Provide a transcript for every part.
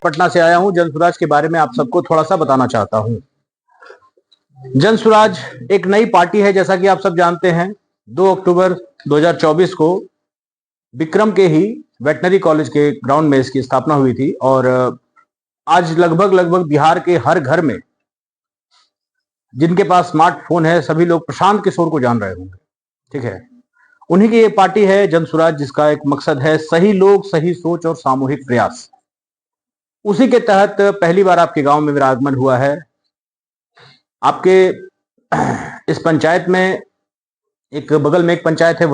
पटना से आया हूं। जनसुराज के बारे में आप सबको थोड़ा सा बताना चाहता हूं। जनसुराज एक नई पार्टी है, जैसा कि आप सब जानते हैं। 2 अक्टूबर 2024 को विक्रम के ही वेटनरी कॉलेज के ग्राउंड में इसकी स्थापना हुई थी और आज लगभग बिहार के हर घर में जिनके पास स्मार्टफोन है सभी लोग प्रशांत किशोर को जान रहे होंगे। ठीक है, उन्हीं की ये पार्टी है जनसुराज, जिसका एक मकसद है सही लोग, सही सोच और सामूहिक प्रयास। उसी के तहत पहली बार आपके गांव में मेरा आगमन हुआ है। आपके इस पंचायत में एक बगल में एक पंचायत है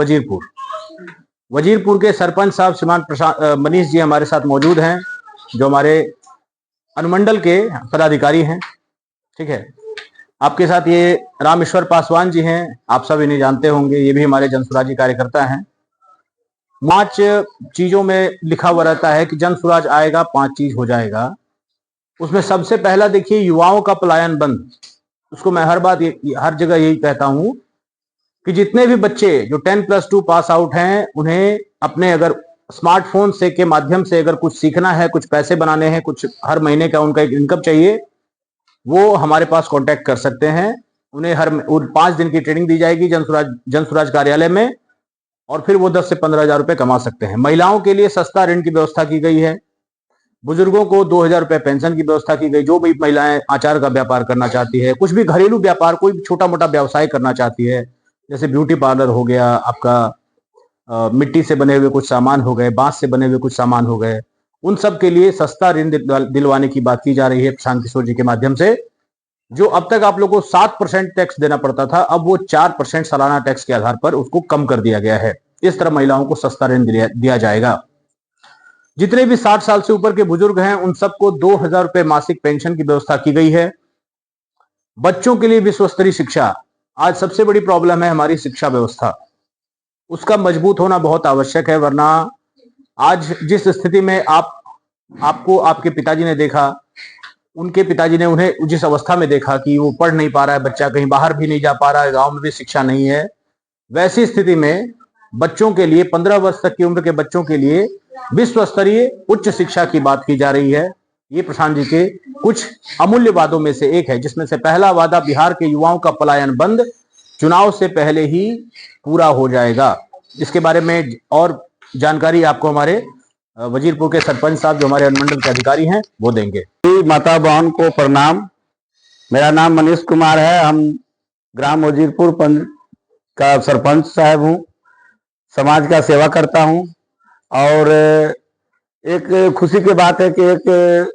वजीरपुर के सरपंच साहब श्रीमान मनीष जी हमारे साथ मौजूद हैं, जो हमारे अनुमंडल के पदाधिकारी हैं। ठीक है, आपके साथ ये रामेश्वर पासवान जी हैं, आप सब इन्हें जानते होंगे, ये भी हमारे जनसुराजी कार्यकर्ता हैं। 5 चीजों में लिखा हुआ रहता है कि जनसुराज आएगा 5 चीज हो जाएगा। उसमें सबसे पहला देखिए, युवाओं का पलायन बंद। उसको मैं हर जगह यही कहता हूं कि जितने भी बच्चे जो 10+2 पास आउट हैं, उन्हें अपने अगर स्मार्टफोन से के माध्यम से अगर कुछ सीखना है, कुछ पैसे बनाने हैं, कुछ हर महीने का उनका एक इनकम चाहिए, वो हमारे पास कांटेक्ट कर सकते हैं। उन्हें हर 5 दिन की ट्रेनिंग दी जाएगी जनसुराज कार्यालय में, और फिर वो 10 से 15 हजार रुपए कमा सकते हैं। महिलाओं के लिए सस्ता ऋण की व्यवस्था की गई है। बुजुर्गों को 2000 रुपए पेंशन की व्यवस्था की गई। जो भी महिलाएं आचार का व्यापार करना चाहती है, कुछ भी घरेलू व्यापार, कोई छोटा मोटा व्यवसाय करना चाहती है, जैसे ब्यूटी पार्लर हो गया, आपका मिट्टी से बने हुए कुछ सामान हो गए, बांस से बने हुए कुछ सामान हो गए, उन सब के लिए सस्ता ऋण दिलवाने की बात की जा रही है प्रशांत किशोर जी के माध्यम से। जो अब तक आप लोगों को 7% टैक्स देना पड़ता था, अब वो 4% सालाना टैक्स के आधार पर उसको कम कर दिया गया है। इस तरह महिलाओं को सस्ता ऋण दिया जाएगा। जितने भी 60 साल से ऊपर के बुजुर्ग हैं, उन सबको 2000 रुपए मासिक पेंशन की व्यवस्था की गई है। बच्चों के लिए विश्व स्तरीय शिक्षा। आज सबसे बड़ी प्रॉब्लम है हमारी शिक्षा व्यवस्था, उसका मजबूत होना बहुत आवश्यक है, वरना आज जिस स्थिति में आपको आपके पिताजी ने देखा, उनके पिताजी ने उन्हें जिस अवस्था में देखा कि वो पढ़ नहीं पा रहा है बच्चा, कहीं बाहर भी नहीं जा पा रहा है, गांव में भी शिक्षा नहीं है, वैसी स्थिति में बच्चों के लिए 15 वर्ष तक की उम्र के बच्चों के लिए विश्व स्तरीय उच्च शिक्षा की बात की जा रही है। ये प्रशांत जी के कुछ अमूल्य वादों में से एक है, जिसमें से पहला वादा बिहार के युवाओं का पलायन बंद चुनाव से पहले ही पूरा हो जाएगा। इसके बारे में और जानकारी आपको हमारे वजीरपुर के सरपंच साहब, जो हमारे अनुमंडल के अधिकारी हैं, वो देंगे। माता बहन को प्रणाम। मेरा नाम मनीष कुमार है। हम ग्राम वजीरपुर का सरपंच साहब हूँ। समाज का सेवा करता हूँ। और एक खुशी की बात है कि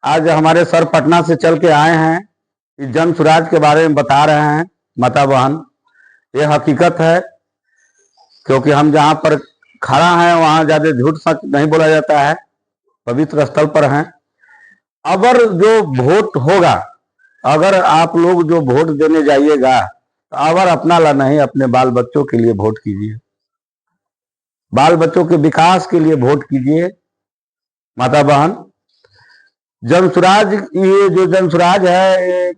आज हमारे सर पटना से चल के आए हैं, जनसुराज के बारे में बता रहे हैं माता बहन। ये हकीकत है, क्योंकि हम जहाँ पर खड़ा हैं वहाँ ज्यादा झूठ सच नहीं बोला जाता है, पवित्र स्थल पर हैं। अगर जो वोट होगा, अगर आप लोग जो वोट देने जाइएगा, तो अगर अपना ला नहीं, अपने बाल बच्चों के लिए वोट कीजिए, बाल बच्चों के विकास के लिए वोट कीजिए माता बहन। जनसुराज, ये जो जनसुराज है,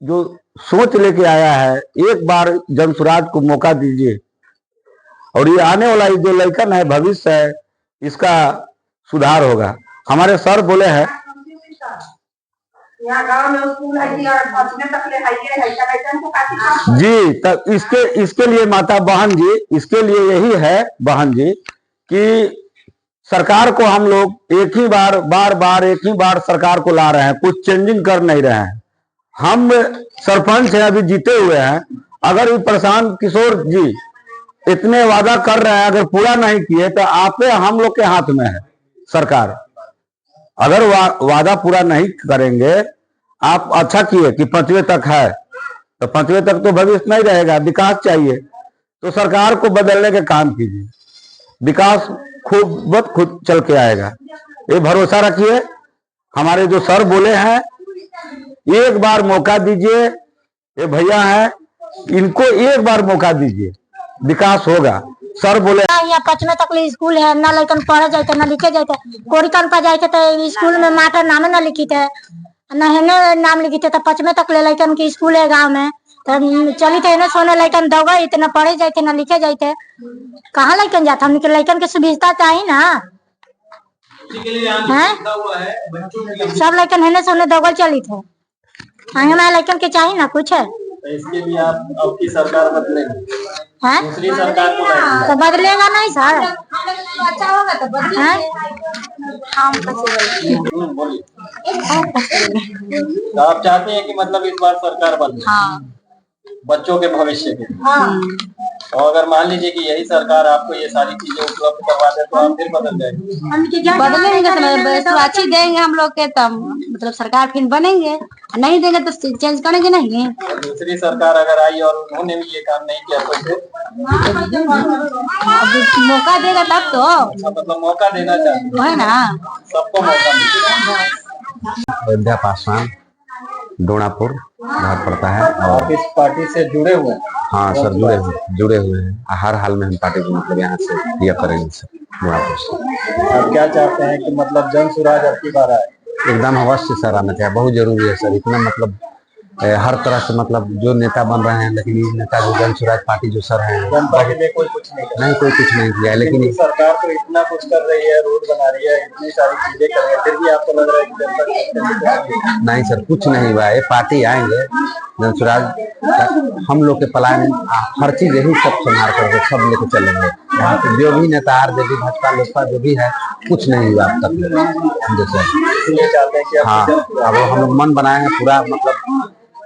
जो सोच लेके आया है, एक बार जनसुराज को मौका दीजिए, और ये आने वाला जो लड़कन है, भविष्य है, इसका सुधार होगा। हमारे सर बोले हैं जी, तब इसके लिए माता बहन जी, इसके लिए यही है बहन जी कि सरकार को हम लोग एक ही बार सरकार को ला रहे हैं, कुछ चेंजिंग कर नहीं रहे हैं। हम सरपंच हैं, अभी जीते हुए हैं। अगर प्रशांत किशोर जी इतने वादा कर रहे हैं, अगर पूरा नहीं किए तो आपे हम लोग के हाथ में है सरकार। अगर वादा पूरा नहीं करेंगे, आप अच्छा किए कि 5वीं तक है, तो 5वीं तक तो भविष्य नहीं रहेगा, विकास चाहिए, तो सरकार को बदलने के काम कीजिए, विकास खुद चल के आएगा। ये भरोसा रखिए। हमारे जो सर बोले हैं, एक बार मौका दीजिए, ये भैया हैं, इनको एक बार मौका दीजिए, विकास होगा। सर बोले यहाँ 5वीं तक स्कूल है, ना लड़कन पढ़े जाते ना लिखे जाते। कोरिकन पर जाते तो स्कूल में मास्टर नाम ना लिखी थे, न नाम लिखी थे, तो 5वीं तक ले लड़कन की स्कूल है गाँव में, तो चली थे ना सोने लड़कन दौगा इतना पढ़े जाते ना लिखे जाते, कहाँ लड़कन जाता। हमने लड़कन के सुविधा चाहिए ना। हैं सब लड़कन है सोने दौगल चली थे आगे में लड़कन के चाहिए ना कुछ है तो इसके लिए आप अब की सरकार बदलेगी, हैं दूसरी सरकार को लाएंगे। तो बदलेगा नहीं सर अच्छा होगा तो हैं बोलिए। तो आप चाहते हैं कि मतलब इस बार सरकार बदले बच्चों के भविष्य के लिए। तो अगर मान लीजिए कि यही सरकार आपको ये सारी चीजें उपलब्ध करवा दे तो आप फिर बदल जाएंगे। बदलेंगे तो अच्छी देंगे हम लोग के तब मतलब सरकार फिर बनेंगे, नहीं देंगे तो चेंज करेंगे नहीं। और दूसरी सरकार अगर आई और उन्होंने भी ये काम नहीं किया तो फिर मौका देगा तब तो अच्छा, मतलब मौका देना चाहते वो है ना। सबको मौका मिलेगा। अयोध्या पासवान डोनापुर घर पड़ता है। और आप इस पार्टी से जुड़े हुए हैं? हाँ सर, जुड़े हुए हैं। हर हाल में हम पार्टी को मतलब यहाँ से दिया करेंगे सर, डोनापुर से। आप क्या चाहते हैं कि मतलब जन स्वराज अब की बार आए? एकदम अवश्य सर आना चाहिए, बहुत जरूरी है सर। इतना मतलब हर तरह से मतलब जो नेता बन रहे हैं, लेकिन ये नेता जो जन स्वराज पार्टी जो सर हैं जनता के लिए कोई कुछ नहीं कर नहीं, कोई कुछ नहीं किया है। लेकिन सरकार तो इतना कुछ कर रही है, रोड बना रही है, इतनी सारी चीजें कर रही है, फिर भी आपको लग रहा है कि जनता नहीं सर, कुछ नहीं हुआ है। ये पार्टी आएंगे जन स्वराज, हम लोग के पलायन हर चीज यही सब संभाल करके सब लेके चलेंगे। यहाँ पे जो भी नेता आरजेडी भाजपा लोजपा जो भी है, कुछ नहीं हुआ अब तक जैसे। इसलिए चाहते हैं कि हाँ, अब हम लोग मन बनाए हैं पूरा मतलब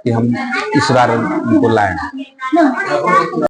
कि हम इस बार उनको लाएं।